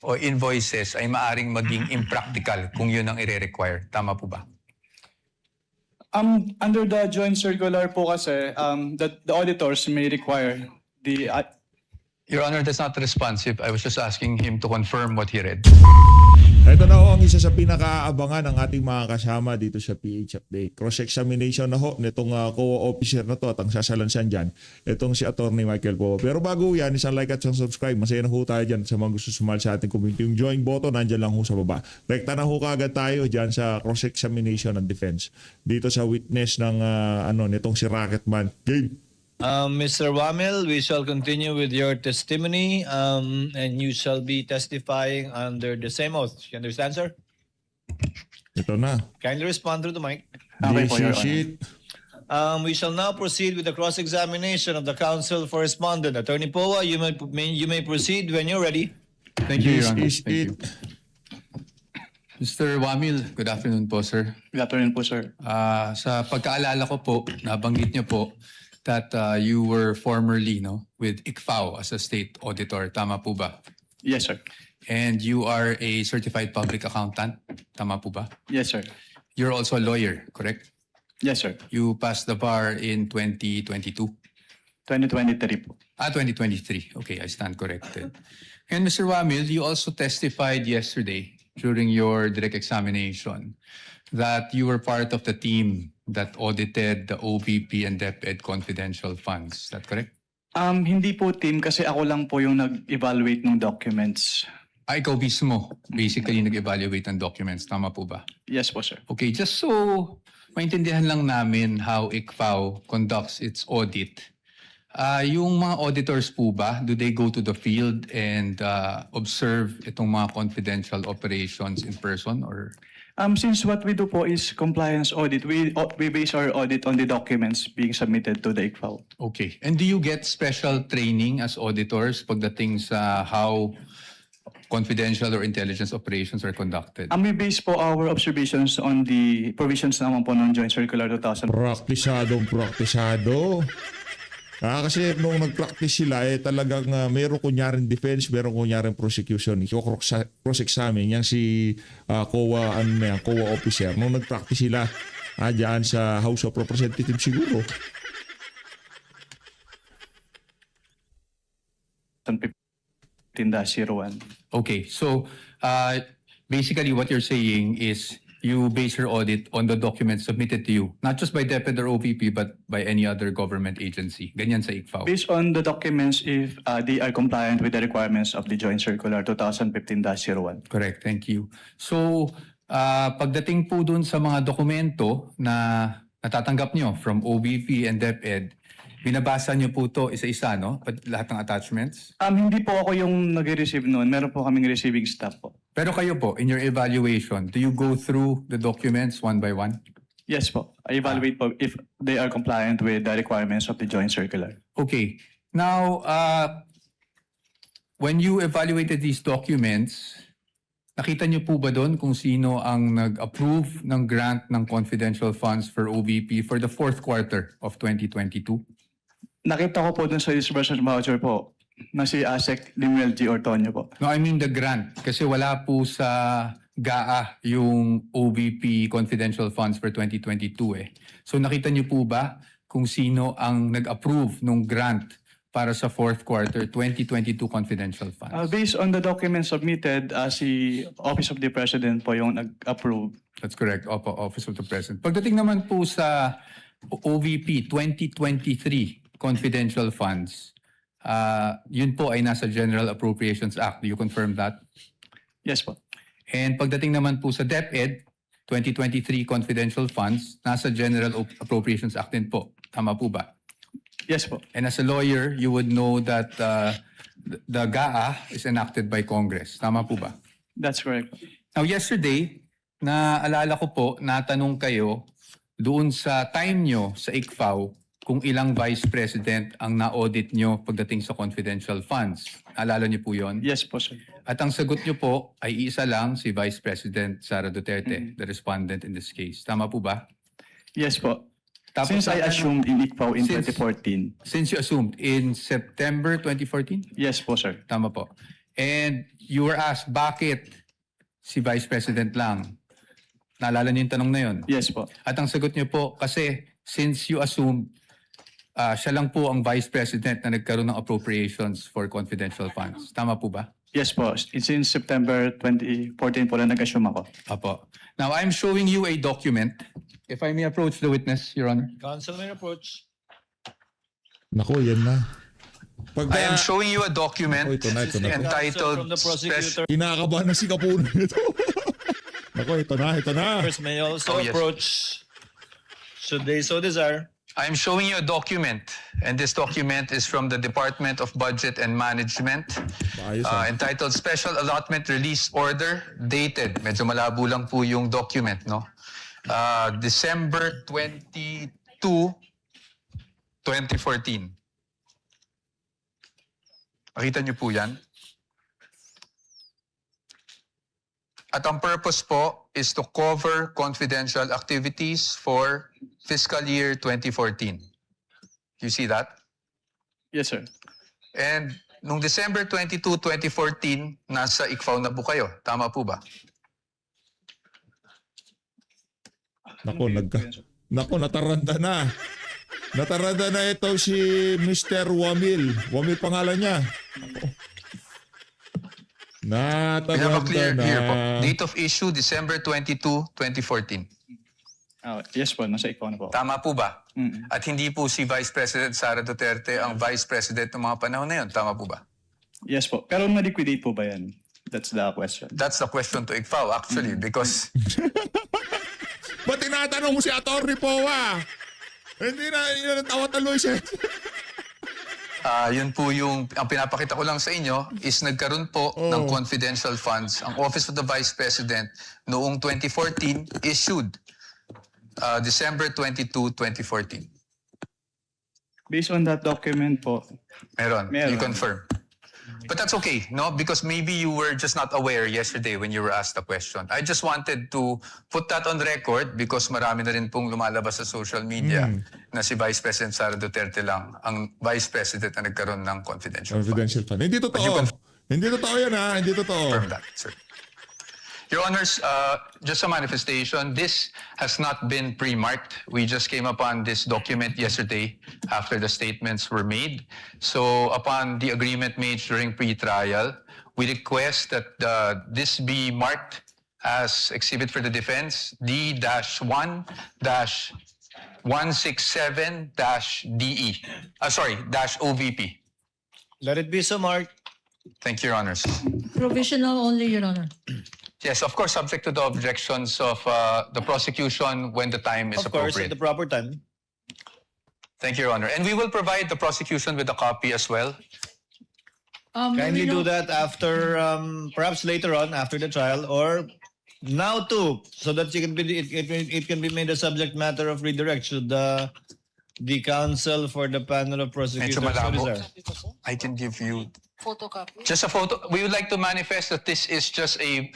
o invoices ay maaring maging impractical kung yun ang i-require. Tama po ba? Under the joint circular po kasi, the auditors may require the... Your Honor, that's not responsive. I was just asking him to confirm what he read. Ito na ho ang isa sa pinakaabangan ng ating mga kasama dito sa PH Update. Cross-examination na ho nitong COA officer na to at ang sasalansan dyan, itong si Attorney Michael Poe. Pero bago yan, isang like at isang subscribe. Masaya na ho tayo dyan sa mga gusto sumali sa ating community. Yung join button, nandyan lang ho sa baba. Rekta na ho kaagad tayo dyan sa cross-examination and defense. Dito sa witness ng nitong si Rocketman. Game! Mr. Wamil, we shall continue with your testimony and you shall be testifying under the same oath. You understand, sir? Ito na. Kindly respond through the mic. Okay po, Your JC sheet. We shall now proceed with the cross-examination of the counsel for respondent. Attorney Poa, you may proceed when you're ready. Thank you, Your This Honor. is Thank it. you. Mr. Wamil, good afternoon po, sir. Good afternoon po, sir. Sa pagkaalala ko po, nabanggit niyo po that you were formerly with ICFAO as a state auditor. Tama po ba? Yes, sir. And you are a certified public accountant. Tama po ba? Yes, sir. You're also a lawyer, correct? Yes, sir. You passed the bar in 2022. 2023 po. 2023. Okay, I stand corrected. And Mr. Wamil, you also testified yesterday during your direct examination that you were part of the team that audited the OVP and DepEd confidential funds. Is that correct? Hindi po team kasi ako lang po yung nag-evaluate ng documents. Ikaw mismo, basically nag-evaluate ng documents. Tama po ba? Yes po, sir. Okay, just so maintindihan lang namin how ICFAO conducts its audit. Yung mga auditors po ba, do they go to the field and observe itong mga confidential operations in person or... Since what we do po is compliance audit, we base our audit on the documents being submitted to the ICFAO. Okay. And do you get special training as auditors pagdating sa how confidential or intelligence operations are conducted? We base po our observations on the provisions naman po ng Joint Circular 2000. Praktisado. Kasi nung nag-practice sila, talagang meron kunyaring defense, meron kunyaring prosecution. Cross-examine yan si COA officer. Nung nag-practice sila, dyan sa House of Representatives siguro. 15-01. Okay. So basically what you're saying is you base your audit on the documents submitted to you, not just by DepEd or OVP, but by any other government agency. Ganyan sa ICFAO. Based on the documents if they are compliant with the requirements of the Joint Circular 2015-01. Correct. Thank you. So pagdating po dun sa mga dokumento na natatanggap nyo from OVP and DepEd, binabasa nyo po to isa-isa, no? Lahat ng attachments? Hindi po ako yung nag-receive noon. Meron po kaming receiving staff po. Pero kayo po, in your evaluation, do you go through the documents one by one? Yes po. I evaluate po if they are compliant with the requirements of the Joint Circular. Okay. Now, when you evaluated these documents, nakita niyo po ba doon kung sino ang nag-approve ng grant ng confidential funds for OVP for the fourth quarter of 2022? Nakita ko po dun sa disbursement voucher po na si ASEC Limuel G. Ortonio po. No, I mean the grant. Kasi wala po sa GAA yung OVP confidential funds for 2022 eh. So nakita niyo po ba kung sino ang nag-approve ng grant para sa fourth quarter 2022 confidential funds? Based on the documents submitted, si Office of the President po yung nag-approve. That's correct. Opo, Office of the President. Pagdating naman po sa OVP 2023 confidential funds, yun po ay nasa General Appropriations Act. Do you confirm that? Yes po. And pagdating naman po sa DepEd 2023 confidential funds, nasa General Appropriations Act din po. Tama po ba? Yes po. And as a lawyer, you would know that the GAA is enacted by Congress. Tama po ba? That's correct. Now yesterday, naalala ko po, natanong kayo doon sa time nyo sa ICFAO kung ilang vice president ang na-audit nyo pagdating sa confidential funds. Naalala nyo po yon? Yes po, sir. At ang sagot nyo po ay isa lang, si Vice President Sara Duterte, the respondent in this case. Tama po ba? Yes po. Tapos Since I assumed in ICFAO in Since- 2014. Since you assumed in September 2014? Yes po, sir. Tama po. And you were asked, bakit si Vice President lang? Naalala niyo yung tanong na yun? Yes po. At ang sagot niyo po, kasi since you assume siya lang po ang Vice President na nagkaroon ng appropriations for confidential funds. Tama po ba? Yes po. Since September 2014 po na nag-assume ako. Apo. Now, I'm showing you a document. If I may approach the witness, Your Honor. Counsel may approach. Nako, yan na. Pagka, I am showing you a document Ito na. Counsel entitled from the prosecutor. Kinakabahan na si Kapuno nito. Nako, ito na. First may also Oh, yes. approach should they so desire. I'm showing you a document, and this document is from the Department of Budget and Management, Ayos, entitled Special Allotment Release Order, dated. Medyo malabo lang po yung document, no? December 22, 2014. Makita niyo po yan? At ang purpose po is to cover confidential activities for fiscal year 2014. You see that? Yes, sir. And nung December 22, 2014, nasa ICFAO na po kayo. Tama po ba? Nako, nataranda na. Nataranda na ito si Mr. Wamil. Wamil pangalan niya. We have a Nataranda clear na. here po. Date of issue, December 22, 2014. Yes po. Nasa ikaw na po. Tama po ba? Mm. At hindi po si Vice President Sara Duterte ang Vice President ng mga panahon na yun. Tama po ba? Yes po. Pero na-liquidate po ba yan? That's the question. That's the question to ICFAO actually because Ba't tinatanong mo si Atty. Poa? Hindi na natawa taloy siya. yun po yung, ang pinapakita ko lang sa inyo is nagkaroon po ng confidential funds. Ang Office of the Vice President noong 2014 issued December 22, 2014. Based on that document po, Meron. Meron. You confirm. But that's okay, no? Because maybe you were just not aware yesterday when you were asked the question. I just wanted to put that on record because marami na rin pong lumalabas sa social media na si Vice President Sara Duterte lang ang Vice President na nagkaroon ng confidential funds. Confidential fund. Hindi totoo. Hindi totoo yan ha. Hindi totoo. Confirm that, sir. Your Honors, just a manifestation. This has not been pre-marked. We just came upon this document yesterday after the statements were made. So upon the agreement made during pre-trial, we request that this be marked as exhibit for the defense D-1-167-DE. -OVP. Let it be so marked. Thank you, Your Honors. Provisional only, Your Honor. Yes, of course, subject to the objections of the prosecution when the time is Of course, at appropriate. the proper time. Thank you, Your Honor. And we will provide the prosecution with a copy as well. Kindly we do know- that after, perhaps later on, after the trial, or now too, so that it can be made a subject matter of redirect should the counsel for the panel of prosecutors so malabo. desire. I can give you Photocopy. just a photo. We would like to manifest that this is just a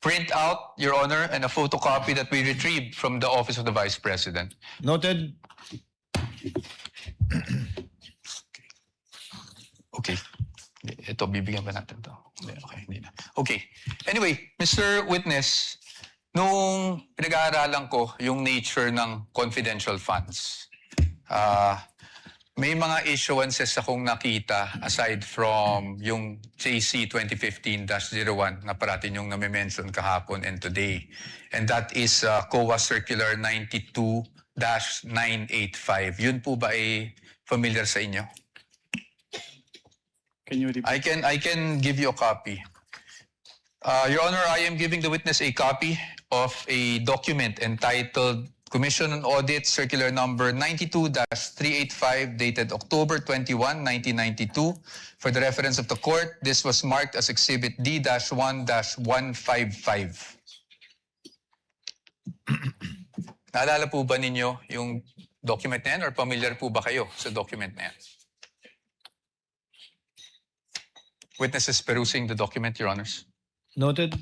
printout, Your Honor, and a photocopy that we retrieved from the Office of the Vice President. Noted. Okay. Ito, bibigyan ba natin to? Hindi, okay, hindi na. Okay. Anyway, Mr. Witness, nung pinag-aaralan ko yung nature ng confidential funds, may mga issuances akong nakita aside from yung JC 2015-01 na parating yung nami-mention kahapon and today. And that is COA Circular 92-985. Yun po ba ay familiar sa inyo? can you repeat? I can give you a copy. Your Honor, I am giving the witness a copy of a document entitled Commission on Audit Circular Number 92-385 dated October 21, 1992. For the reference of the court, this was marked as Exhibit D-1-155. Naalala po ba ninyo yung document na yan or familiar po ba kayo sa document na yan? Witness is perusing the document, Your Honors. Noted.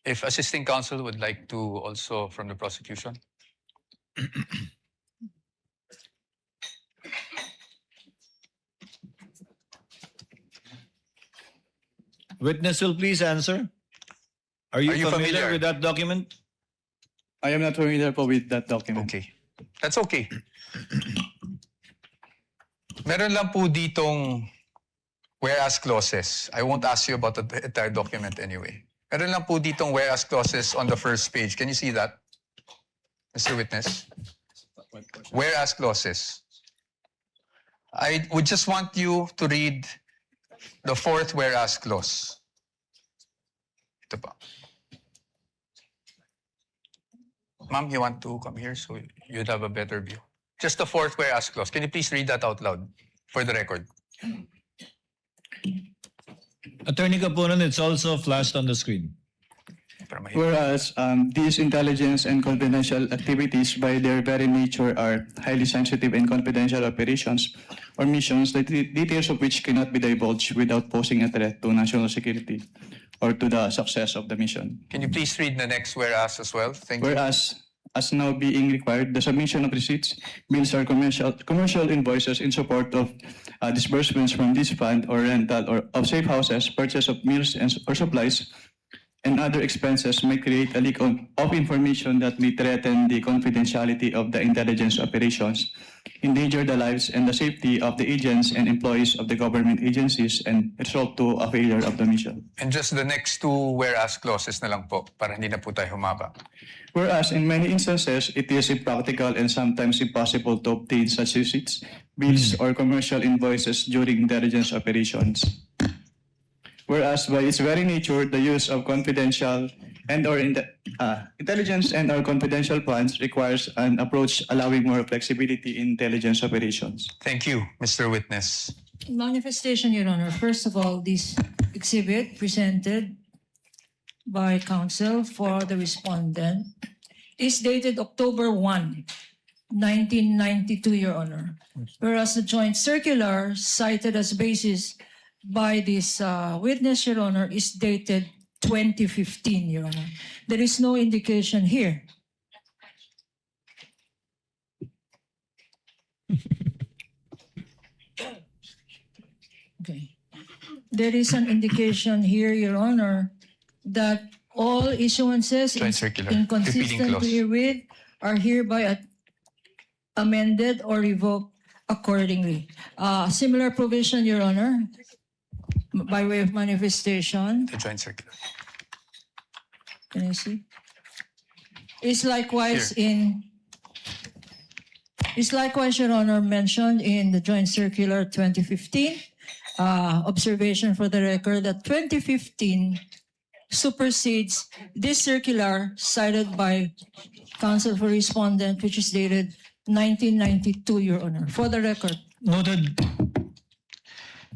If assisting counsel would like to also from the prosecution. Witness will please answer. Are you, familiar with that document? I am not familiar po with that document. Okay. That's okay. Meron lang po ditong whereas clauses. I won't ask you about the entire document anyway. Meron lang po ditong whereas clauses on the first page. Can you see that, Mr. Witness? Whereas clauses. I would just want you to read the fourth whereas clause. Ito pa. Ma'am, you want to come here so you'd have a better view? Just the fourth whereas clause. Can you please read that out loud for the record? Attorney Capunan, it's also flashed on the screen. Para mahirap. Whereas these intelligence and confidential activities by their very nature are highly sensitive and confidential operations or missions, the details of which cannot be divulged without posing a threat to national security or to the success of the mission. Can you please read the next whereas as well? Thank you. Whereas, as now being required, the submission of receipts, bills, or commercial invoices in support of disbursements from this fund or rental or of safe houses, purchase of meals or supplies, and other expenses may create a leak of information that may threaten the confidentiality of the intelligence operations, endanger the lives and the safety of the agents and employees of the government agencies, and result to a failure of the mission. And just the next two whereas clauses na lang po para hindi na po tayo humaba. Whereas in many instances, it is impractical and sometimes impossible to obtain such receipts, bills, or commercial invoices during intelligence operations. Whereas by its very nature, the use of confidential intelligence and or confidential funds requires an approach allowing more flexibility in intelligence operations. Thank you, Mr. Witness. Manifestation, Your Honor. First of all, this exhibit presented by counsel for the respondent is dated October 1, 1992, Your Honor. Whereas the joint circular cited as basis by this witness, Your Honor, is dated 2015, Your Honor. There is no indication here. Okay. There is an indication here, Your Honor, that all issuances Joint circular, inconsistent repeating clause. herewith are hereby amended or revoked accordingly. Similar provision, Your Honor, by way of manifestation. The joint circular. Can you see? Is likewise Your Honor, mentioned in the Joint Circular 2015. Observation for the record that 2015 supersedes this circular cited by counsel for respondent, which is dated 1992, Your Honor. For the record. Noted.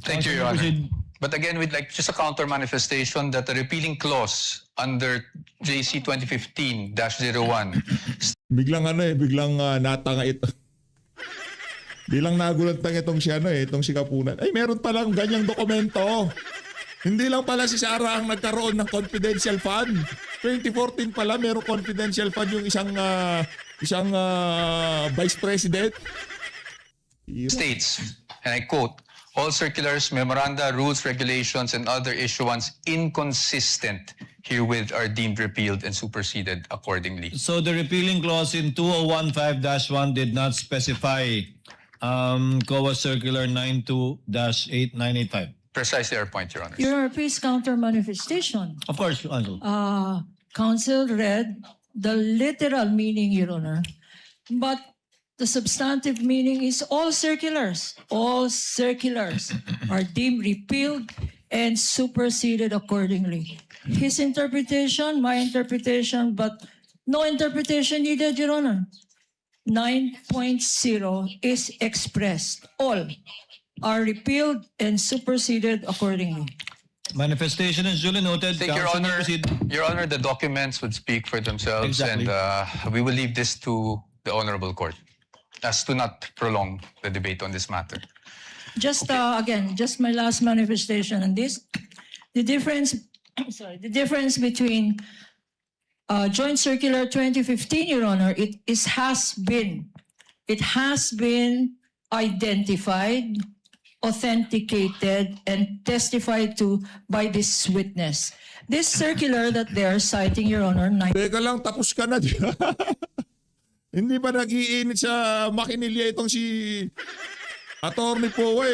Thank you, Your Honor. But again, we'd like just a counter manifestation that the repealing clause under JC 2015-01 Biglang natanga ito. Bilang nagulantang itong itong si Capunan. Ay, meron palang ganyang dokumento. Hindi lang pala si Sara ang nagkaroon ng confidential fund. 2014 pala meron confidential fund yung isang vice president. states, and I quote, all circulars, memoranda, rules, regulations, and other issuance inconsistent herewith are deemed repealed and superseded accordingly. So the repealing clause in 2015-1 did not specify COA Circular 92-8985. Precisely our point, Your Honor. Your Honor, please counter manifestation. Of course, Counsel. Counsel read the literal meaning, Your Honor, but the substantive meaning is all circulars are deemed repealed and superseded accordingly. His interpretation, my interpretation, but no interpretation needed, Your Honor. 9.0 is expressed. All are repealed and superseded accordingly. Manifestation is duly noted. Thank Your Counsel may Honor. proceed. Your Honor, the documents would speak for themselves, Exactly. and we will leave this to the Honorable Court as to not prolong the debate on this matter. Just again, just my last manifestation on this. The difference, the difference between Joint Circular 2015, Your Honor, it has been identified authenticated and testified to by this witness. This circular that they are citing, Your Honor, Teka lang, tapos ka na. Di ba? Hindi ba nag-iinit sa makinilya itong si Attorney Poe?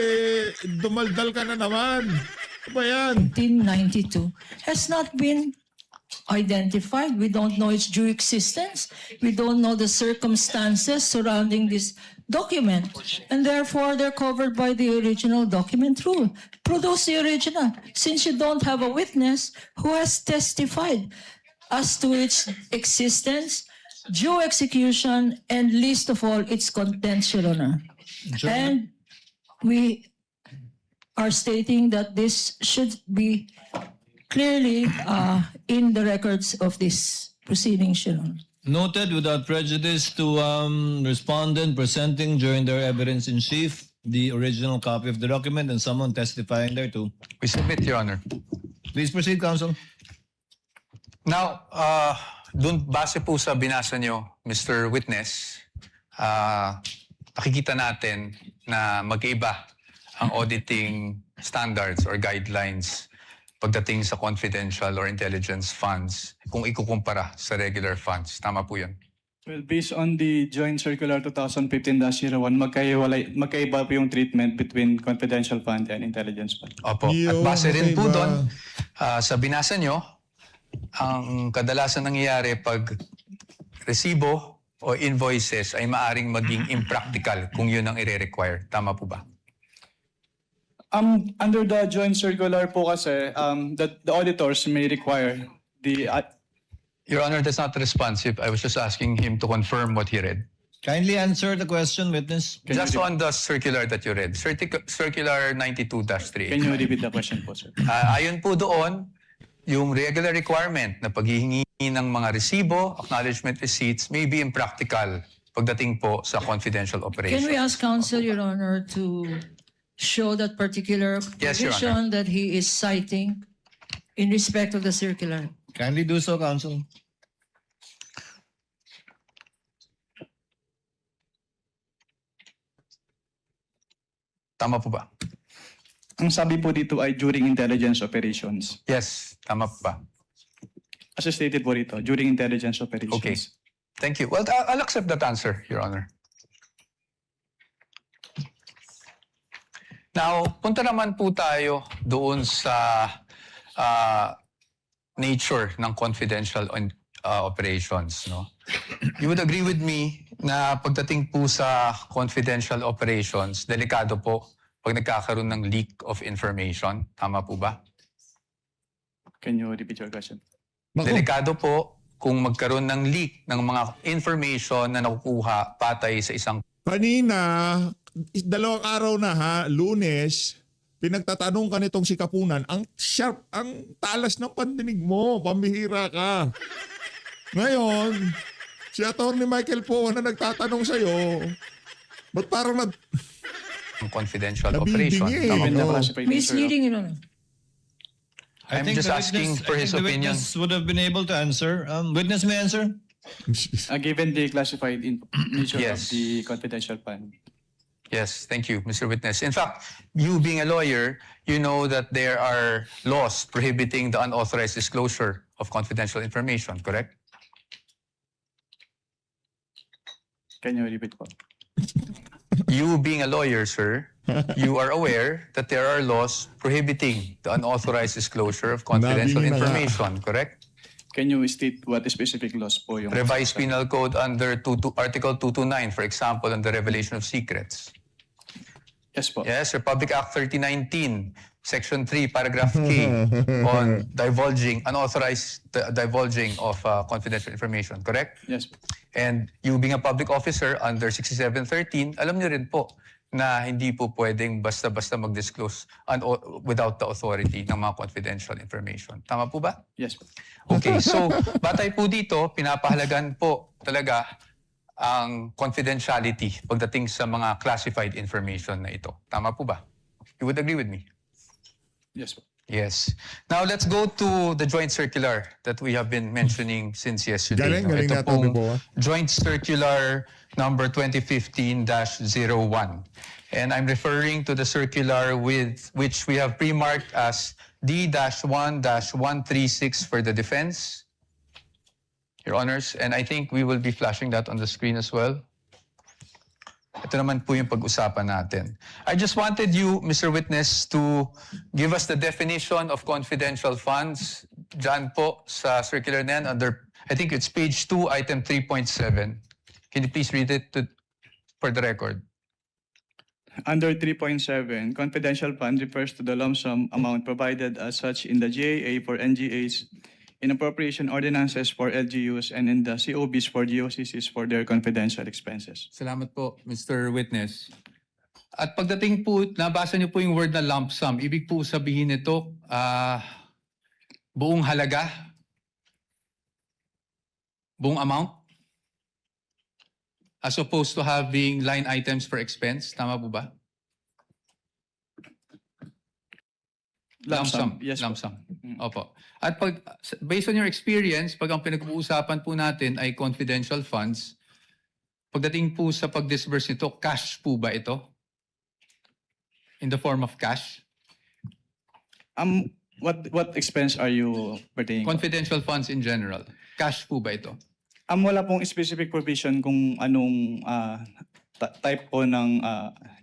Dumaldal ka na naman. Ano ba yan? 1992 has not been identified. We don't know its due existence. We don't know the circumstances surrounding this document. And therefore, they're covered by the original document rule. Produce the original. Since you don't have a witness who has testified as to its existence, due execution, and least of all, its contents, Your Honor. And we are stating that this should be clearly in the records of this proceedings, Your Honor. Noted without prejudice to respondent presenting during their evidence in chief the original copy of the document and someone testifying thereto. We submit, Your Honor. Please proceed, counsel. Now, dun base po sa binasa nyo, Mr. Witness, nakikita natin na magkaiba ang auditing standards or guidelines pagdating sa confidential or intelligence funds kung ikukumpara sa regular funds. Tama po yun. Well, based on the Joint Circular 2015-01, magkaiba po yung treatment between confidential fund and intelligence fund. Opo. At Yun, base rin po magkaiba. doon, sa binasa nyo, ang kadalasan nangyayari pag resibo o invoices ay maaring maging impractical kung yun ang ire-require. Tama po ba? Under the Joint Circular po kasi, the auditors may require the Your Honor, that's not responsive. I was just asking him to confirm what he read. Kindly answer the question, witness. Just on the circular that you read, Circular 92-3. Can you repeat the question po, sir? Ayon po doon, yung regular requirement na paghihingi ng mga resibo, acknowledgement receipts may be impractical pagdating po sa confidential Can operations. we ask counsel, Your Honor, to show that particular Yes, Your provision that he is citing in respect of the circular? Kindly do so, counsel. Tama po ba? Ang sabi po dito ay during intelligence operations. Yes, tama po ba? As stated po dito, during intelligence operations. Okay. Thank you. Well, I'll accept that answer, Your Honor. Now, punta naman po tayo doon sa nature ng confidential operations. No? You would agree with me na pagdating po sa confidential operations, delikado po pag nagkakaroon ng leak of information. Tama po ba? Can you repeat your question? Naku, Delikado po kung magkaroon ng leak ng mga information na nakukuha patay sa isang kanina, 2 araw na ha, Lunes, pinagtatanong ka nitong si Kapunan, ang sharp, ang talas ng pandinig mo, pambihira ka. Ngayon, si Atty. Michael Poe na nagtatanong sa'yo, ba't parang confidential Nabibingi operation. eh. Tama Given po. the classified nature of- Misleading, Your Honor. I'm just asking for his opinion. The witness would have been able to answer. Witness may answer. Given the classified nature Yes. of the confidential fund. Yes, thank you, Mr. Witness. In fact, you being a lawyer, you know that there are laws prohibiting the unauthorized disclosure of confidential information, correct? Can you repeat po? You being a lawyer, sir, you are aware that there are laws prohibiting the unauthorized disclosure of confidential Nabingi na nga. information, correct? Can you state what specific laws po yung... Revised Penal Code under Article 229, for example, on the revelation of secrets. Yes po. Yes, Republic Act 3019, Section 3, Paragraph K, on unauthorized divulging of confidential information, correct? Yes po. And you being a public officer under 6713, alam niyo rin po na hindi po pwedeng basta-basta mag-disclose without the authority ng mga confidential information. Tama po ba? Yes po. Okay, so batay po dito, pinapahalagan po talaga ang confidentiality pagdating sa mga classified information na ito. Tama po ba? You would agree with me? Yes po. Yes. Now let's go to the joint circular that we have been mentioning since yesterday. Galing Ito na, pong Tony Boa. Joint Circular number 2015-01. And I'm referring to the circular with which we have pre-marked as D-1-136 for the defense, Your Honors. And I think we will be flashing that on the screen as well. Ito naman po yung pag-usapan natin. I just wanted you, Mr. Witness, to give us the definition of confidential funds. Diyan po sa circular na yan, under, I think it's page 2, item 3.7. Can you please read it for the record? Under 3.7, confidential fund refers to the lump sum amount provided as such in the GAA for NGAs, in appropriation ordinances for LGUs, and in the COBs for GOCCs for their confidential expenses. Salamat po, Mr. Witness. At pagdating po, nabasa niyo po yung word na lump sum. Ibig po sabihin nito, buong halaga? Buong amount? As opposed to having line items for expense? Tama po ba? Lump sum. Yes. Lump po. sum. Opo. At based on your experience, pag ang pinag-uusapan po natin ay confidential funds, pagdating po sa pag-disburse nito, cash po ba ito? In the form of cash? What expense are you pertaining? Confidential funds in general. Cash po ba ito? Wala pong specific provision kung anong type po ng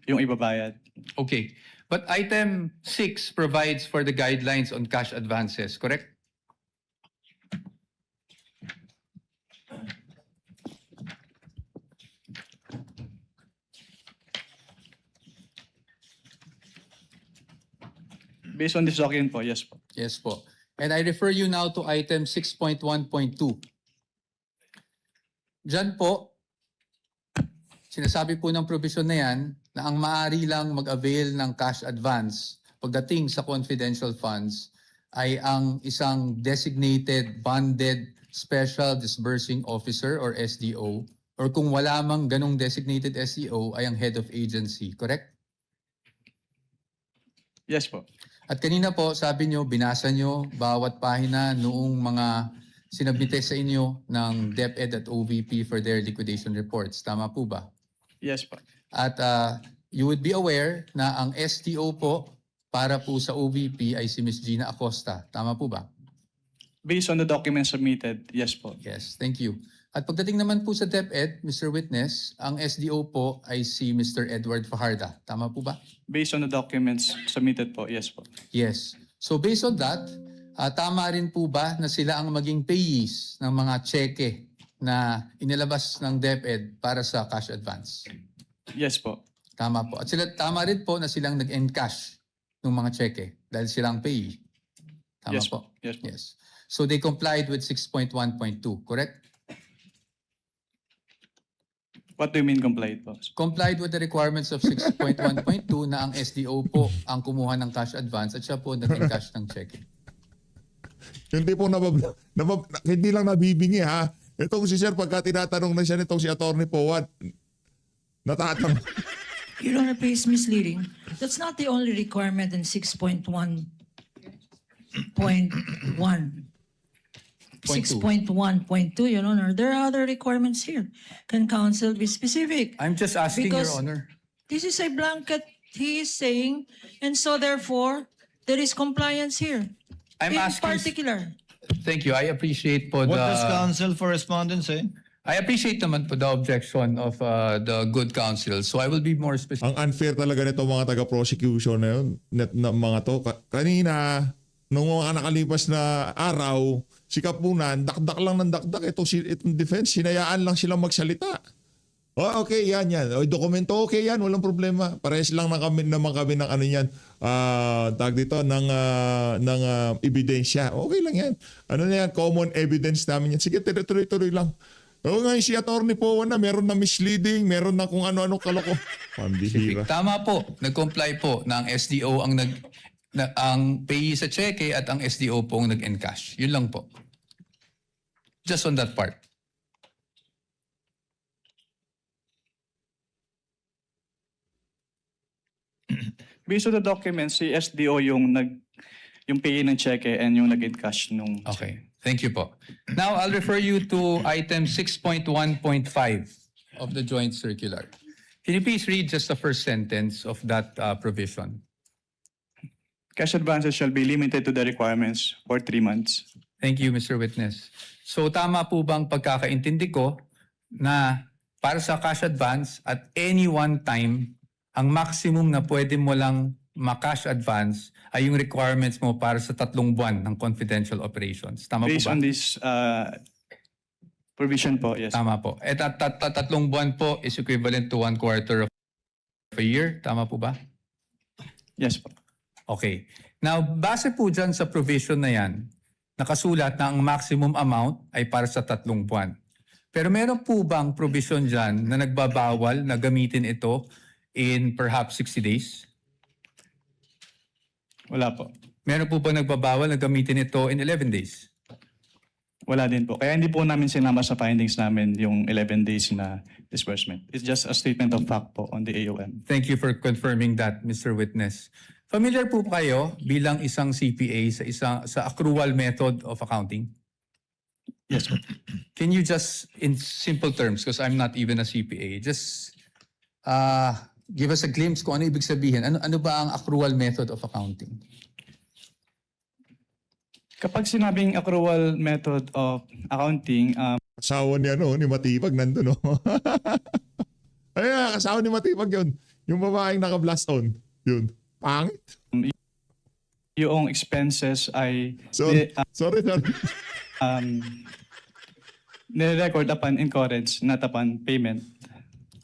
yung ibabayad. Okay. But item 6 provides for the guidelines on cash advances, correct? Based on this document po, yes po. Yes po. And I refer you now to item 6.1.2. Diyan po, sinasabi po ng provision na yan na ang maaari lang mag-avail ng cash advance pagdating sa confidential funds ay ang isang designated bonded special disbursing officer or SDO, or kung wala mang ganong designated SDO ay ang head of agency, correct? Yes po. At kanina po, sabi nyo, binasa nyo bawat pahina noong mga sinabmite sa inyo ng DepEd at OVP for their liquidation reports. Tama po ba? Yes po. At you would be aware na ang STO po para po sa OVP ay si Ms. Gina Acosta. Tama po ba? Based on the documents submitted, yes po. Yes, thank you. At pagdating naman po sa DepEd, Mr. Witness, ang SDO po ay si Mr. Edward Fajarda. Tama po ba? Based on the documents submitted po, yes po. Yes. So based on that, tama rin po ba na sila ang maging payees ng mga cheque na inilabas ng DepEd para sa cash advance? Yes po. Tama po. At sila, tama rin po na silang nag-encash ng mga cheque dahil silang payee. Tama Yes po. Yes po. Yes. So they complied with 6.1.2, correct? What do you mean complied po? Complied with the requirements of 6.1.2 na ang SDO po ang kumuha ng cash advance at siya po nag-encash ng cheque. Hindi po hindi lang nabibingi ha. Itong si Sir, pagka tinatanong na siya nitong si Atty. Powan, natatang. Your Honor, please misleading. That's not the only requirement in 6.1.1. 6.1.2, Your Honor. There are other requirements here. Can counsel be specific? I'm just asking, Because- Your Honor. This is a blanket he is saying, and so therefore, there is compliance here. I'm In asking. particular, Thank you. I appreciate po What does the. counsel for respondents say? I appreciate naman po the objection of the good counsel. So I will be more specific. Ang unfair talaga nito mga taga-prosecution na yun, na mga to. Kanina, nung mga nakalipas na araw, si Kapunan, dakdak lang ng dakdak. Itong defense, sinayaan lang silang magsalita. Oh, okay, yan. O, dokumento, okay yan, walang problema. Parehas lang naman kami ng ano yan, tag dito, ng ebidensya. Okay lang yan. Ano na yan, common evidence namin yan. Sige, tuloy-tuloy lang. Oo nga, si Atty. Powan na, meron na misleading, meron na kung ano-ano kaloko. Pambihira. Tama po. Nag-comply po na ang SDO ang payee sa cheque at ang SDO po ang nag-encash. Yun lang po. Just on that part. Based on the documents, si SDO yung pay ng cheque and yung nag-encash nung Okay. Thank you po. Now, I'll refer you to item 6.1.5 of the joint circular. Can you please read just the first sentence of that provision? Cash advances shall be limited to the requirements for 3 months. Thank you, Mr. Witness. So tama po bang pagkakaintindi ko na para sa cash advance at any one time, ang maximum na pwede mo lang ma-cash advance ay yung requirements mo para sa 3 buwan ng confidential operations. Tama po Based ba? on this provision po, yes. Tama po. At 3 buwan po is equivalent to 1/4 of a year. Tama po ba? Yes po. Okay. Now, base po dyan sa provision na yan, nakasulat na ang maximum amount ay para sa 3 buwan. Pero meron po bang provision dyan na nagbabawal na gamitin ito in perhaps 60 days? Wala po. Meron po ba nagbabawal na gamitin ito in 11 days? Wala din po. Kaya hindi po namin sinama sa findings namin yung 11 days na disbursement. It's just a statement of fact po on the AOM. Thank you for confirming that, Mr. Witness. Familiar po kayo bilang isang CPA sa accrual method of accounting? Yes po. Can you just, in simple terms, because I'm not even a CPA, just give us a glimpse kung ano ibig sabihin. Ano ba ang accrual method of accounting? Kapag sinabing accrual method of accounting, Asawa ni ni Matibag nandun, no? Ay, asawa ni Matibag yun. Yung babaeng naka-blast on. Yun. Pangit. yung expenses ay Sorry. Sorry. nire-record upon incurrence, not upon payment.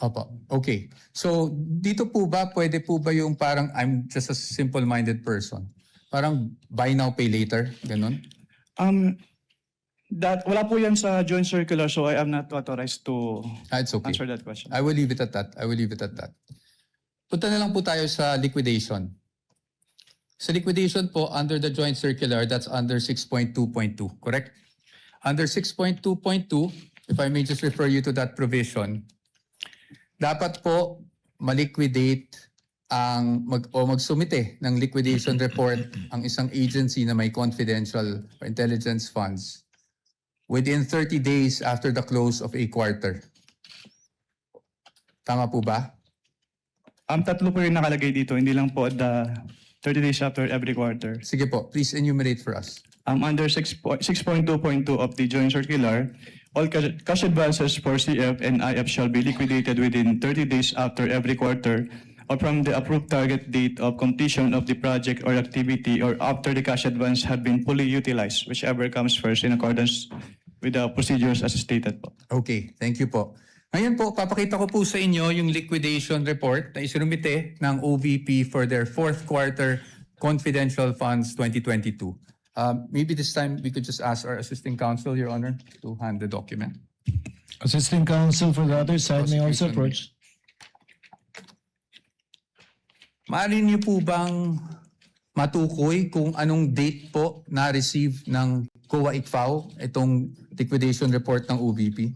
Opo. Okay. So, dito po ba, pwede po ba yung parang I'm just a simple-minded person? Parang buy now, pay later? Ganun? Wala po yan sa joint circular, so I am not authorized to It's okay. answer that question. I will leave it at that. Punta na lang po tayo sa liquidation. Sa liquidation po, under the joint circular, that's under 6.2.2, correct? Under 6.2.2, if I may just refer you to that provision, dapat po maliquidate magsumite ng liquidation report ang isang agency na may confidential or intelligence funds within 30 days after the close of a quarter. Tama po ba? Tatlo po yung nakalagay dito, hindi lang po the 30 days after every quarter. Sige po, please enumerate for us. Under 6.2.2 of the joint circular, all cash advances for CF and IF shall be liquidated within 30 days after every quarter or from the approved target date of completion of the project or activity or after the cash advance had been fully utilized, whichever comes first in accordance with the procedures as stated po. Okay, thank you po. Ngayon po, papakita ko po sa inyo yung liquidation report na isinumite ng OVP for their fourth quarter confidential funds 2022. Maybe this time we could just ask our assisting counsel, Your Honor, to hand the document. Assistant counsel for the other side may also approach. Maaari niyo po bang matukoy kung anong date po na-receive ng COA ICFAO itong liquidation report ng OVP?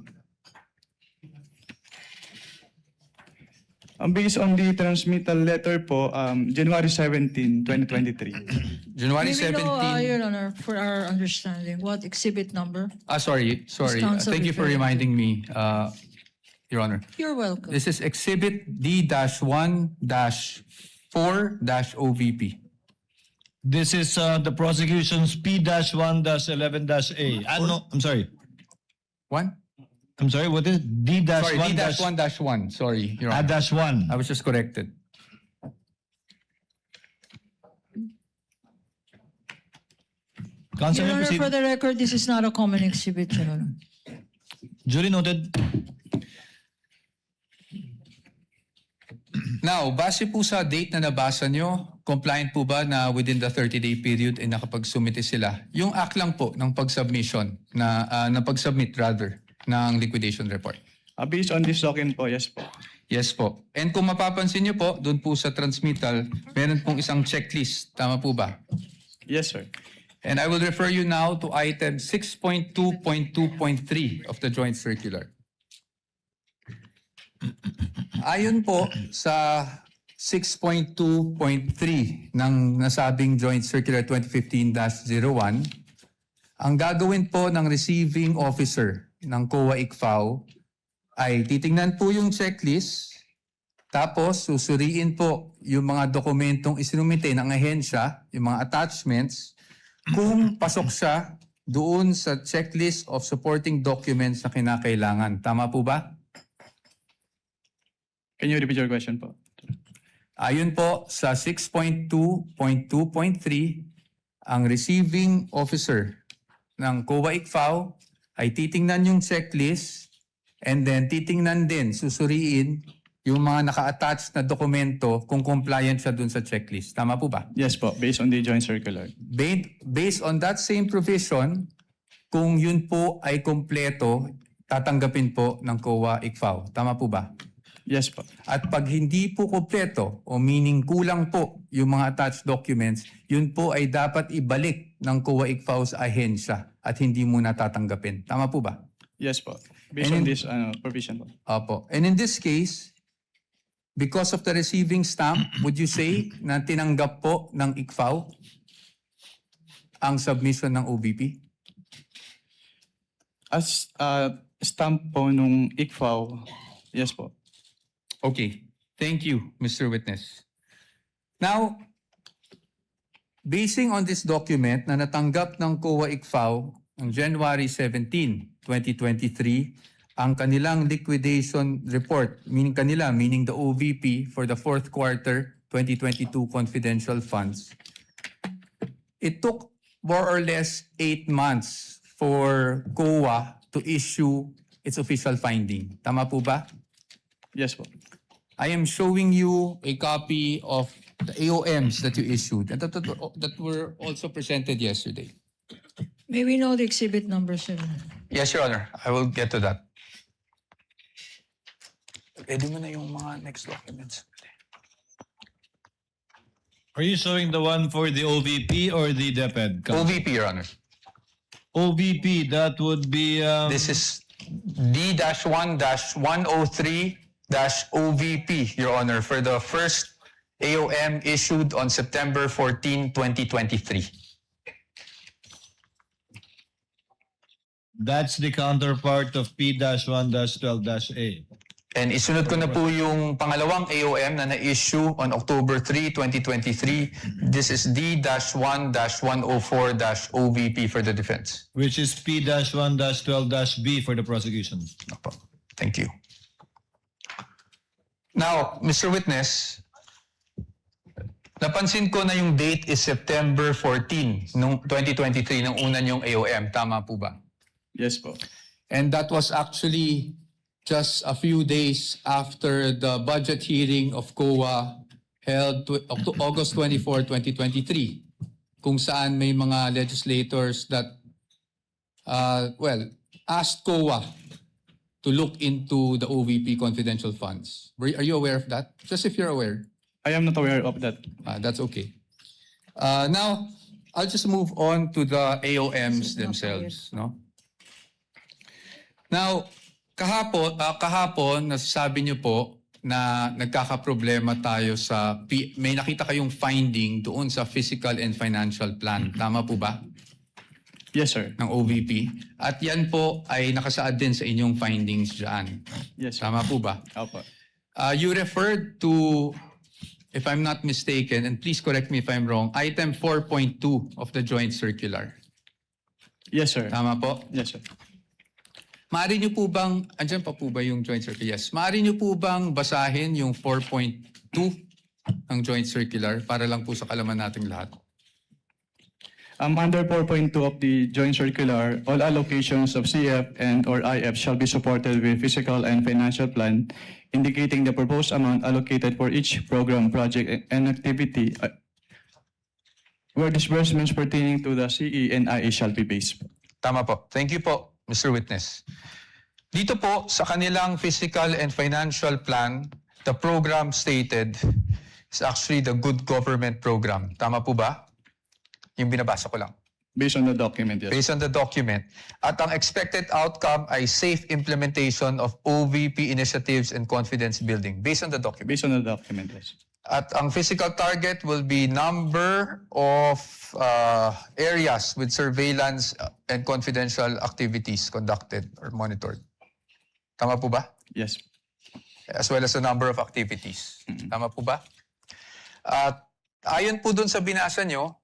Based on the transmittal letter po, January 17, 2023. January Maybe 17. no, Your Honor, for our understanding, what exhibit number? Sorry. counsel Thank you for referring reminding me, Your Honor. You're welcome. This is Exhibit D-1-4-OVP. This is the prosecution's P-1-11-A. No, I'm sorry. One? I'm sorry, what is it? Sorry, D-1-1. D-1-1. Sorry, Your Honor. -1. I was just corrected. Counsel, Your may Honor, proceed. for the record, this is not a common exhibit, Your Honor. Duly noted. Now, base po sa date na nabasa nyo, compliant po ba na within the 30-day period ay nakapagsumite sila? Yung act lang po ng pag-submission, na pag-submit rather, ng liquidation report. Based on this document po, yes po. Yes po. And kung mapapansin nyo po, doon po sa transmittal, meron pong isang checklist. Tama po ba? Yes, sir. And I will refer you now to item 6.2.2.3 of the joint circular. Ayon po sa 6.2.3 ng nasabing joint circular 2015-01, ang gagawin po ng receiving officer ng COA ICFAO ay titingnan po yung checklist Tapos, susuriin po yung mga dokumentong isinumite ng ahensya, yung mga attachments, kung pasok siya doon sa checklist of supporting documents na kinakailangan. Tama po ba? Can you repeat your question po? Ayon po sa 6.2.2.3, ang receiving officer ng COA ICFAO ay titingnan yung checklist and then titingnan din, susuriin yung mga naka-attach na dokumento kung compliant siya dun sa checklist. Tama po ba? Yes po, based on the joint circular. Based on that same provision, kung yun po ay kompleto, tatanggapin po ng COA ICFAO. Tama po ba? Yes po. At pag hindi po kompleto o meaning kulang po yung mga attached documents, yun po ay dapat ibalik ng COA ICFAO sa ahensya at hindi muna tatanggapin. Tama po ba? Yes po. Based And on this provision po. Opo. And in this case, because of the receiving stamp, would you say na tinanggap po ng ICFAO ang submission ng OVP? As stamp po nung ICFAO, yes po. Okay. Thank you, Mr. Witness. Now, basing on this document na natanggap ng COA ICFAO on January 17, 2023, ang kanilang liquidation report, meaning the OVP for the fourth quarter 2022 confidential funds. It took more or less 8 months for COA to issue its official finding. Tama po ba? Yes po. I am showing you a copy of the AOMs that you issued and that were also presented yesterday. May we know the exhibit number, sir? Yes, Your Honor. I will get to that. Pwede mo na yung mga next documents. Are you showing the one for the OVP or the DepEd? OVP, Your Honor. OVP, that would be... This is D-1-103-OVP, Your Honor, for the first AOM issued on September 14, 2023. That's the counterpart of P-1-12-A. And isunod ko na po yung pangalawang AOM na na-issue on October 3, 2023. This is D-1-104-OVP for the defense. Which is P-1-12-B for the prosecution. Opo. Thank you. Now, Mr. Witness, napansin ko na yung date is September 14, nung 2023, nung una yung AOM. Tama po ba? Yes po. And that was actually just a few days after the budget hearing of COA held August 24, 2023, kung saan may mga legislators that, asked COA to look into the OVP confidential funds. Are you aware of that? Just if you're aware. I am not aware of that. That's okay. Now, I'll just move on to the AOMs themselves. No? Now, kahapon nasasabi niyo po na nagkakaproblema tayo sa, may nakita kayong finding doon sa physical and financial plan. Tama po ba? Yes sir. Ng OVP. At yan po ay nakasaad din sa inyong findings dyan. Yes sir. Tama po ba? Opo. You referred to, if I'm not mistaken, and please correct me if I'm wrong, item 4.2 of the joint circular. Yes sir. Tama po? Yes sir. Maaari niyo po bang, andyan pa po ba yung joint circular? Yes. Maaari niyo po bang basahin yung 4.2 ng joint circular para lang po sa kalaman nating lahat? Under 4.2 of the joint circular, all allocations of CF and or IF shall be supported with physical and financial plan indicating the proposed amount allocated for each program, project, and activity where disbursements pertaining to the CE and IE shall be based. Tama po. Thank you po, Mr. Witness. Dito po sa kanilang physical and financial plan, the program stated is actually the Good Government Program. Tama po ba? Yung binabasa ko lang. Based on the document, yes. Based on the document. At ang expected outcome ay safe implementation of OVP initiatives and confidence building. Based on the document. Based on the document, yes. At ang physical target will be number of areas with surveillance and confidential activities conducted or monitored. Tama po ba? Yes. as well as a number of activities. Tama po ba? At ayon po dun sa binasa nyo,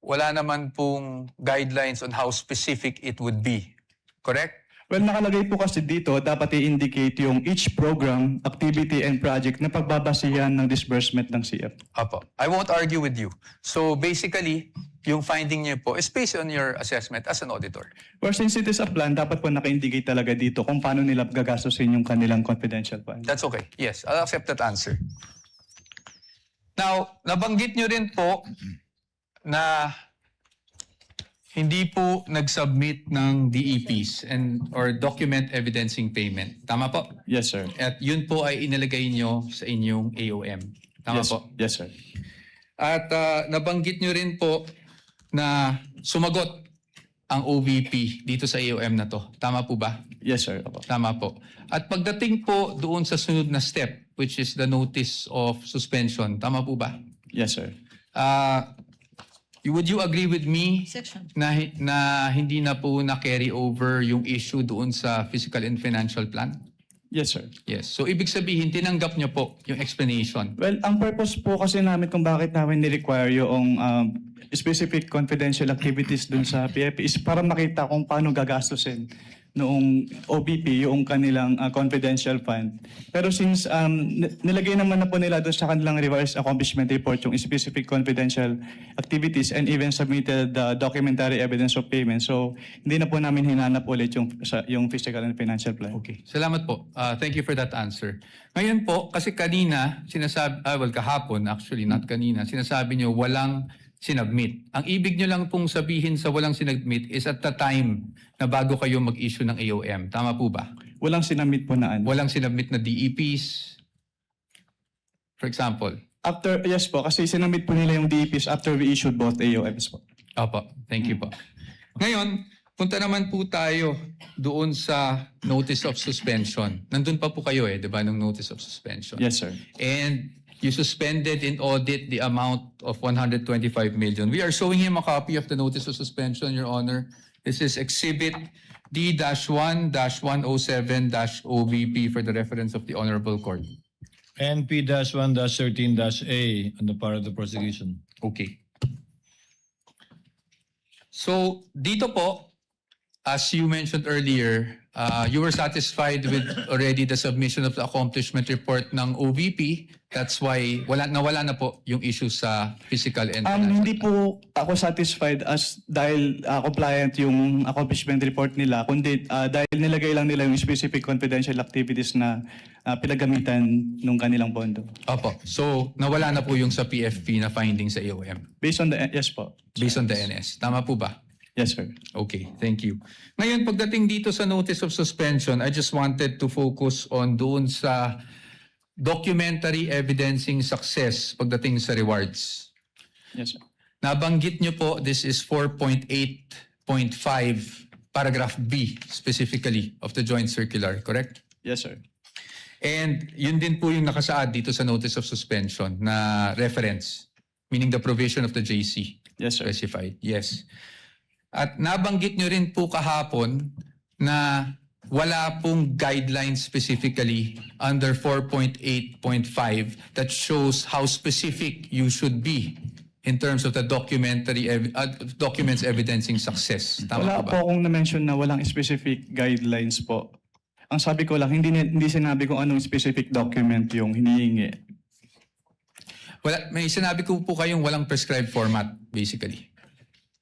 wala naman pong guidelines on how specific it would be. Correct? Well, nakalagay po kasi dito, dapat i-indicate yung each program, activity, and project na pagbabasihan ng disbursement ng CF. Apo. I won't argue with you. So basically, yung finding niyo po is based on your assessment as an auditor. Or since it is a plan, dapat po naka-indicate talaga dito kung paano nila gagastusin yung kanilang confidential fund. That's okay. Yes, I'll accept that answer. Now, nabanggit niyo rin po na hindi po nag-submit ng DEPs or document evidencing payment. Tama po? Yes, sir. At yun po ay inilagay nyo sa inyong AOM. Tama Yes, po? yes, sir. At nabanggit nyo rin po na sumagot ang OVP dito sa AOM na to. Tama po ba? Yes, sir. Opo. Tama po. At pagdating po doon sa sunod na step, which is the notice of suspension, tama po ba? Yes, sir. Would you agree with me Section. na hindi na po na-carry over yung issue doon sa fiscal and financial plan? Yes, sir. Yes. So ibig sabihin, tinanggap nyo po yung explanation. Well, ang purpose po kasi namin kung bakit namin ni-require yung specific confidential activities dun sa PFP is para makita kung paano gagastusin noong OBP yung kanilang confidential fund. Pero since nilagay naman na po nila doon sa kanilang revised accomplishment report yung specific confidential activities and even submitted the documentary evidence of payment. So hindi na po namin hinanap ulit yung fiscal and financial plan. Okay. Salamat po. Thank you for that answer. Ngayon po, kasi kanina, kahapon actually, not kanina, sinasabi nyo walang sinubmit. Ang ibig nyo lang pong sabihin sa walang sinubmit is at the time na bago kayo mag-issue ng AOM. Tama po ba? Walang sinamit po na ano. Walang sinubmit na DEPs, for example. Yes po, kasi sinamit po nila yung DEPs after we issued both AOMs po. Opo, thank you po. Ngayon, punta naman po tayo doon sa notice of suspension. Nandun pa po kayo di ba, nung notice of suspension? Yes, sir. And you suspended in audit the amount of 125 million. We are showing him a copy of the notice of suspension, Your Honor. This is Exhibit D-1-107-OVP for the reference of the Honorable Court. NP-1-13-A on the part of the prosecution. Okay. So, dito po, as you mentioned earlier, you were satisfied with already the submission of the accomplishment report ng OVP. That's why nawala na po yung issue sa physical and financial. Hindi po ako satisfied dahil compliant yung accomplishment report nila, kundi dahil nilagay lang nila yung specific confidential activities na pinagamitan nung kanilang pondo. Opo. So, nawala na po yung sa PFP na findings sa AOM. Based on the, yes po. Based on the NS. Tama po ba? Yes, sir. Okay, thank you. Ngayon, pagdating dito sa notice of suspension, I just wanted to focus on doon sa documentary evidencing success pagdating sa rewards. Yes, sir. Nabanggit nyo po, this is 4.8.5 paragraph B specifically of the joint circular, correct? Yes, sir. And yun din po yung nakasaad dito sa notice of suspension na reference, meaning the provision of the JC. Yes, sir. Specified, yes. At nabanggit nyo rin po kahapon na wala pong guidelines specifically under 4.8.5 that shows how specific you should be in terms of the documents evidencing success. Tama Wala po po ba? akong na-mention na walang specific guidelines po. Ang sabi ko lang, hindi sinabi kung anong specific document yung hinihingi. May sinabi ko po kayong walang prescribed format, basically.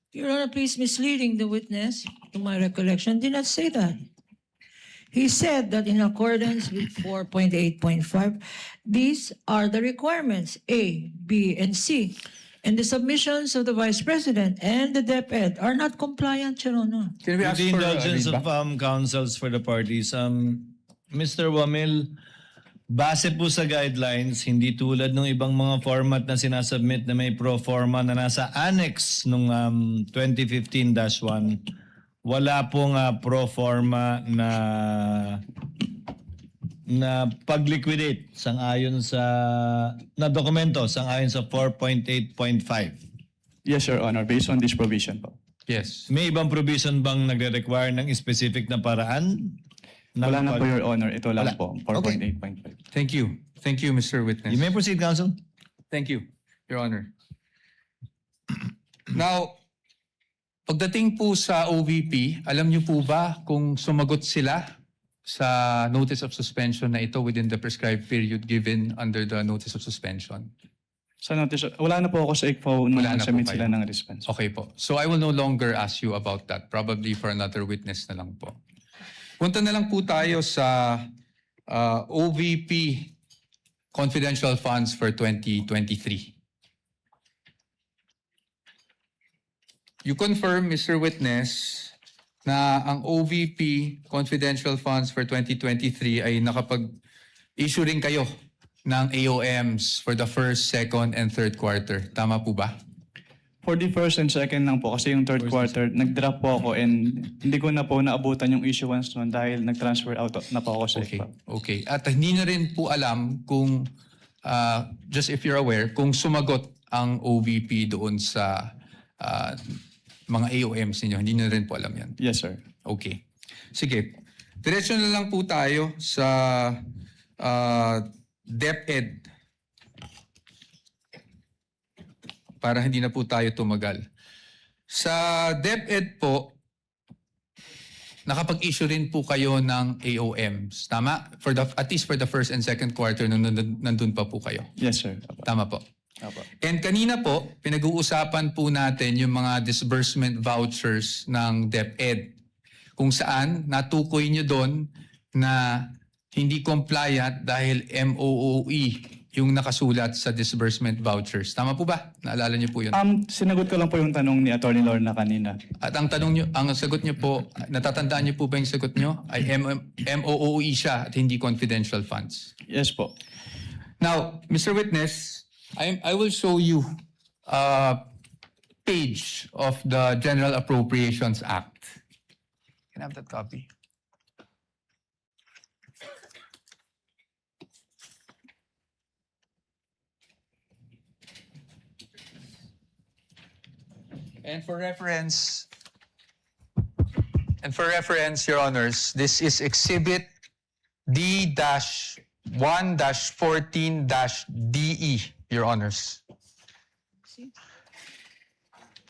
Your Honor, please misleading the witness, to my recollection, did not say that. He said that in accordance with 4.8.5, these are the requirements, A, B, and C. And the submissions of the Vice President and the DepEd are not compliant, Your Honor. Can we With ask the for indulgence a of readback? counsels for the parties, Mr. Wamil, base po sa guidelines, hindi tulad ng ibang mga format na sinasubmit na may pro forma na nasa annex nung 2015-1, wala pong pro forma na pag-liquidate sang-ayon sa na dokumento sang-ayon sa 4.8.5. Yes, Your Honor, based on this provision po. Yes. May ibang provision bang nagre-require ng specific na paraan? Wala na po, Your Honor. Ito lang Wala. po, Okay. 4.8.5. Thank you. Thank you, Mr. Witness. You may proceed, counsel. Thank you, Your Honor. Now, pagdating po sa OVP, alam niyo po ba kung sumagot sila sa notice of suspension na ito within the prescribed period given under the notice of suspension? Sa notice, wala na po ako sa ICFO nung Wala na po submit kayo. sila ng response. Okay po. So I will no longer ask you about that. Probably for another witness na lang po. Punta na lang po tayo sa OVP confidential funds for 2023. You confirm, Mr. Witness, na ang OVP confidential funds for 2023 ay nakapag-issue rin kayo ng AOMs for the first, second, and third quarter. Tama po ba? For the first and second lang po, kasi yung third quarter, nag-drop po ako and hindi ko na po naabutan yung issuance nun dahil nag-transfer out na po ako sa Okay. ICFO. Okay. At hindi na rin po alam kung, just if you're aware, kung sumagot ang OVP doon sa mga AOMs ninyo. Hindi na rin po alam yan. Yes, sir. Okay. Sige. Diretso na lang po tayo sa DepEd. Para hindi na po tayo tumagal. Sa DepEd po, nakapag-issue rin po kayo ng AOMs. Tama? At least for the first and second quarter nung nandun pa po kayo. Yes, sir. Tama po. Apo. And kanina po, pinag-uusapan po natin yung mga disbursement vouchers ng DepEd. Kung saan natukoy nyo doon na hindi compliant dahil MOOE yung nakasulat sa disbursement vouchers. Tama po ba? Naalala nyo po yun? Sinagot ko lang po yung tanong ni Attorney Lorna kanina. At ang tanong nyo, ang sagot nyo po, natatandaan nyo po ba yung sagot nyo? Ay MOOE siya at hindi confidential funds. Yes po. Now, Mr. Witness, I will show you a page of the General Appropriations Act. Can I have that copy? And for reference, Your Honors, this is Exhibit D-1-14-DE, Your Honors.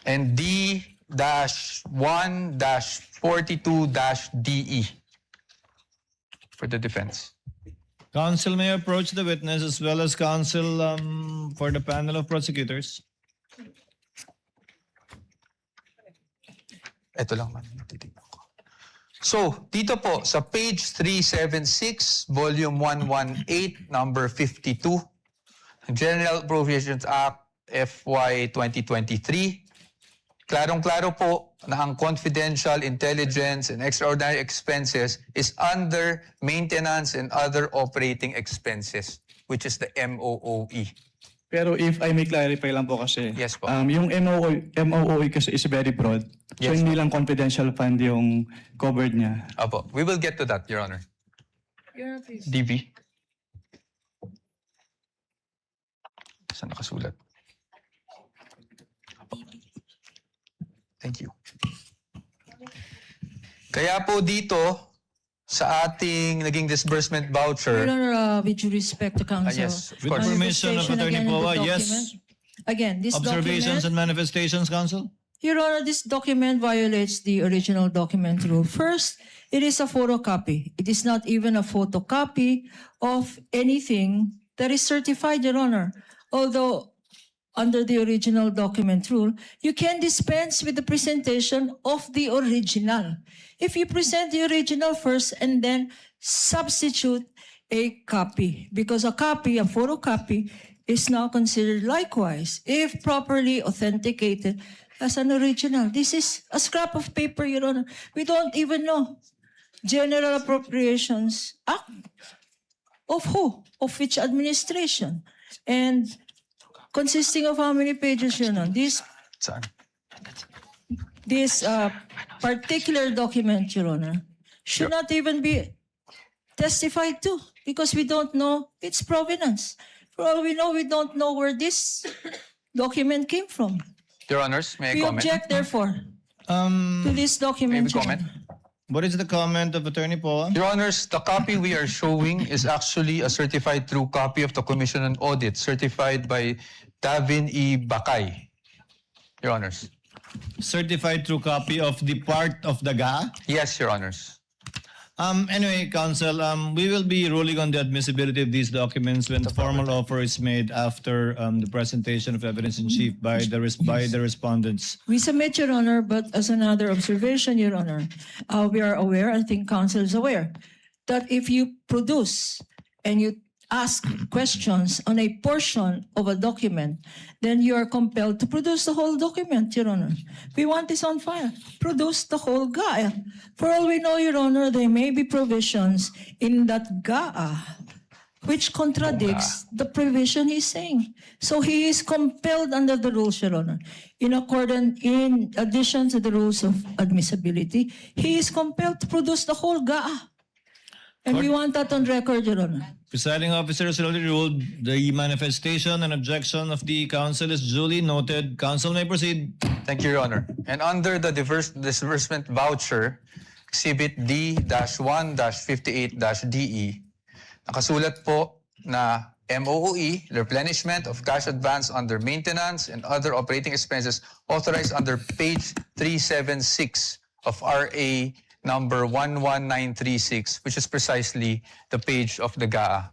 And D-1-42-DE for the defense. Counsel may approach the witness as well as counsel for the panel of prosecutors. Ito lang man. Titignan ko. So, dito po sa page 376, volume 118, number 52, General Appropriations Act FY 2023. Klarong-klaro po na ang confidential intelligence and extraordinary expenses is under maintenance and other operating expenses, which is the MOOE. Pero if I may clarify lang po kasi, Yes po. yung MOOE kasi is very broad. So Yes hindi lang confidential fund yung covered niya. Apo, we will get to that, Your Honor. Your Honor, please. DV. Saan nakasulat? Apo. Thank you. Kaya po dito, sa ating naging disbursement voucher, Your Honor, with due respect to counsel. yes, of With course. permission of Attorney Manifestation again in the Poa, yes. document. Again, this Observations document, and manifestations, counsel? Your Honor, this document violates the original document rule. First, it is a photocopy. It is not even a photocopy of anything that is certified, Your Honor. Although, under the original document rule, you can dispense with the presentation of the original. If you present the original first and then substitute a copy, because a copy, a photocopy, is now considered likewise, if properly authenticated, as an original. This is a scrap of paper, Your Honor. We don't even know. General Appropriations Act. Of who? Of which administration? And consisting of how many pages, Your Honor? Saan? This particular document, Your Honor, should not even be testified to because we don't know its provenance. For all we know, we don't know where this document came from. Your Honors, may I We comment? object, therefore, to this May document, we Your comment? Honor. What is the comment of Attorney Poa? Your Honors, the copy we are showing is actually a certified true copy of the Commission on Audit, certified by Davin E. Bakay. Your Honors. Certified true copy of the part of the GA? Yes, Your Honors. Anyway, Counsel, we will be ruling on the admissibility of these documents when the formal offer is made after the presentation of evidence in chief by the respondents. We submit, Your Honor, but as another observation, Your Honor, we are aware, I think counsel is aware, that if you produce and you ask questions on a portion of a document, then you are compelled to produce the whole document, Your Honor. We want this on file. Produce the whole GAA. For all we know, Your Honor, there may be provisions in that GAA which contradicts the provision he's saying. So he is compelled under the rules, Your Honor. In addition to the rules of admissibility, he is compelled to produce the whole GAA. And we want that on record, Your Honor. Presiding officer has already ruled the manifestation and objection of the counsel is duly noted. Counsel may proceed. Thank you, Your Honor. And under the disbursement voucher, Exhibit D-1-58-DE, nakasulat po na MOOE, replenishment of cash advance under maintenance and other operating expenses authorized under page 376 of RA number 11936, which is precisely the page of the GAA.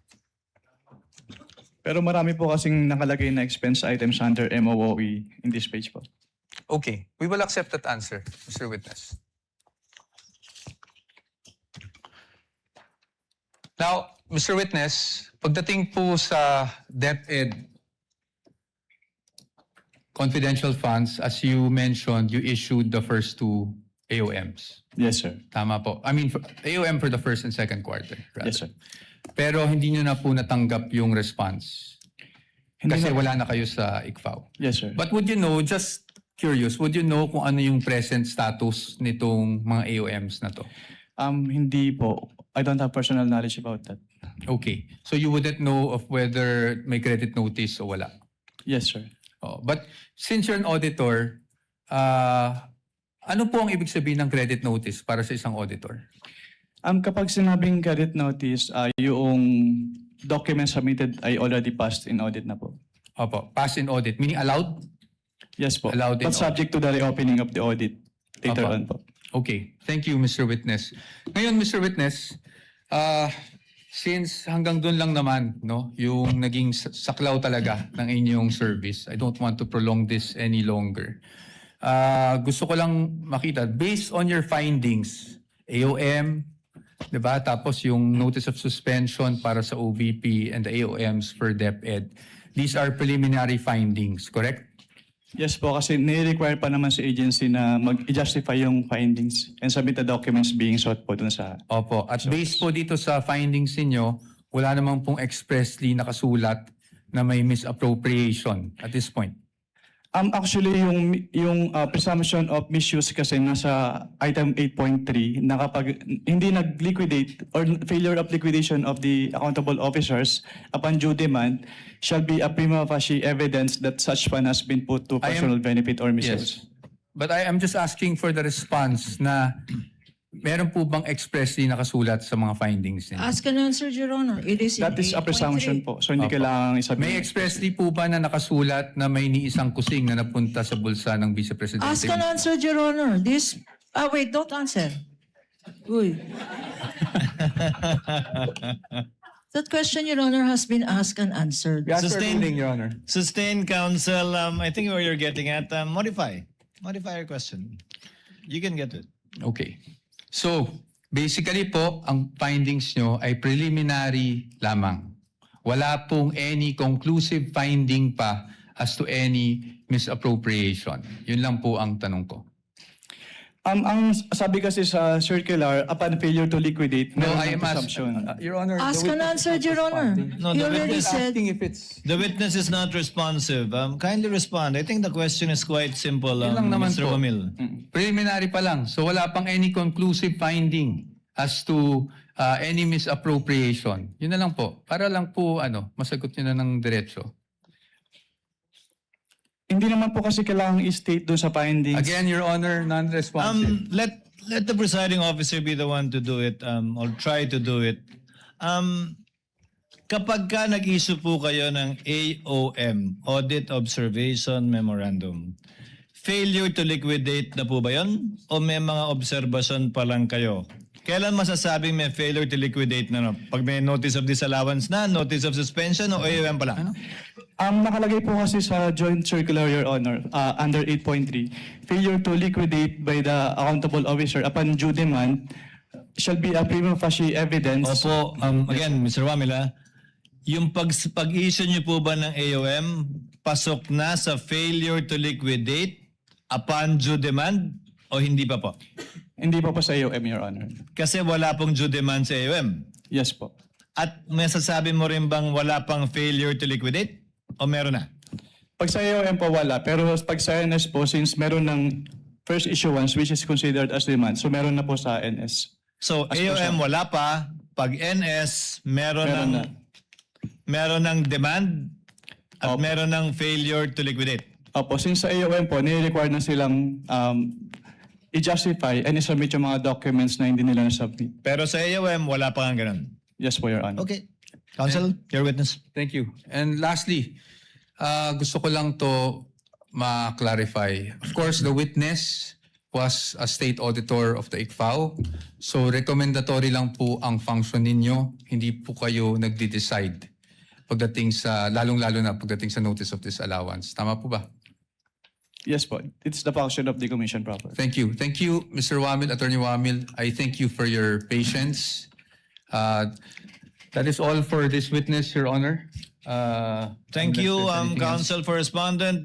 Pero marami po kasing nakalagay na expense items under MOOE in this page po. Okay, we will accept that answer, Mr. Witness. Now, Mr. Witness, pagdating po sa DepEd confidential funds, as you mentioned, you issued the first two AOMs. Yes, sir. Tama po. I mean, AOM for the first and second quarter. Rather. Yes, sir. Pero hindi nyo na po natanggap yung response. Hindi Kasi na- wala na kayo sa ICFAO. Yes, sir. But would you know, just curious, would you know kung ano yung present status nitong mga AOMs na to? Hindi po. I don't have personal knowledge about that. Okay. So you wouldn't know of whether may credit notice o wala? Yes, sir. Oh, but since you're an auditor, ano po ang ibig sabihin ng credit notice para sa isang auditor? Kapag sinabing credit notice, yung document submitted ay already passed in audit na po. Opo, pass in audit, meaning allowed? Yes po. Allowed in But subject to the reopening of the audit later Opo. on po. Okay. Thank you, Mr. Witness. Ngayon, Mr. Witness, since hanggang doon lang naman, no, yung naging saklaw talaga ng inyong service, I don't want to prolong this any longer. Gusto ko lang makita, based on your findings, AOM, diba? Tapos yung notice of suspension para sa OVP and the AOMs for DepEd, these are preliminary findings, correct? Yes po, kasi ni-require pa naman sa agency na mag-justify yung findings and submit the documents being sought po dun sa... Opo. At based po dito sa findings ninyo, wala namang pong expressly nakasulat na may misappropriation at this point. Actually, yung presumption of misuse kasi nasa item 8.3 na kapag hindi nag-liquidate or failure of liquidation of the accountable officers upon due demand shall be a prima facie evidence that such fund has been put to I am- personal benefit or misuse. But I am just asking for the response na meron po bang expressly nakasulat sa mga findings ninyo? Ask and answer, Your Honor. It is in That is a 8.3. presumption po. So hindi Opo. kailangan isabihin. May expressly po ba na nakasulat na may niisang kusing na napunta sa bulsa ng Vice Presidente? Ask and answer, Your Honor. Wait, don't answer. Uy. That question, Your Honor, has been asked and answered. We ask for a Sustained. ruling, Your Honor. Sustained counsel, I think where you're getting at, modify your question. You can get it. Okay. So, basically po, ang findings nyo ay preliminary lamang. Wala pong any conclusive finding pa as to any misappropriation. Yun lang po ang tanong ko. Ang sabi kasi sa circular, upon failure to liquidate, No, meron I ng am presumption. Your Honor, Ask and answer, Your Honor. No, You the already witness said, asking if it's... The witness is not responsive. Kindly respond. I think the question is quite simple, Yun lang naman Mr. po. Wamil. Preliminary pa lang. So wala pang any conclusive finding as to any misappropriation. Yun na lang po. Para lang po masagot nyo na ng diretso. Hindi naman po kasi kailangang i-state doon sa findings. Again, Your Honor, non-responsive. Let the presiding officer be the one to do it, or try to do it. Kapag ka nag-issue po kayo ng AOM, Audit Observation Memorandum, failure to liquidate na po ba yun? O may mga observation pa lang kayo? Kailan masasabing may failure to liquidate na? No? Pag may notice of disallowance na, notice of suspension, o AOM pa lang? Nakalagay po kasi sa Joint Circular, Your Honor, under 8.3, failure to liquidate by the accountable officer upon due demand shall be a prima facie evidence. Opo, again, Mr. Wamila, yung pag-issue niyo po ba ng AOM, pasok na sa failure to liquidate upon due demand o hindi pa po? Hindi pa po sa AOM, Your Honor. Kasi wala pong due demand sa AOM. Yes po. At may sasabi mo rin bang wala pang failure to liquidate? O meron na? Pag sa AOM po wala, pero pag sa NS po, since meron ng first issuance which is considered as demand, so meron na po sa NS. So As po AOM siya. wala pa, pag NS meron Meron ng na. meron ng demand at Opo. meron ng failure to liquidate. Opo, since sa AOM po, nire-require na silang i-justify and i-submit yung mga documents na hindi nila na-submit. Pero sa AOM wala pa nga ganun. Yes po, Your Honor. Okay. Counsel, your witness. Thank you. And lastly, gusto ko lang to ma-clarify. Of course, the witness was a state auditor of the ICFAO. So recommendatory lang po ang function ninyo. Hindi po kayo nagde-decide pagdating sa, lalong-lalo na pagdating sa notice of disallowance. Tama po ba? Yes po. It's the function of the commission proper. Thank you. Thank you, Mr. Wamil, Attorney Wamil. I thank you for your patience. That is all for this witness, Your Honor. Thank Unless you, there's anything else. counsel for respondent.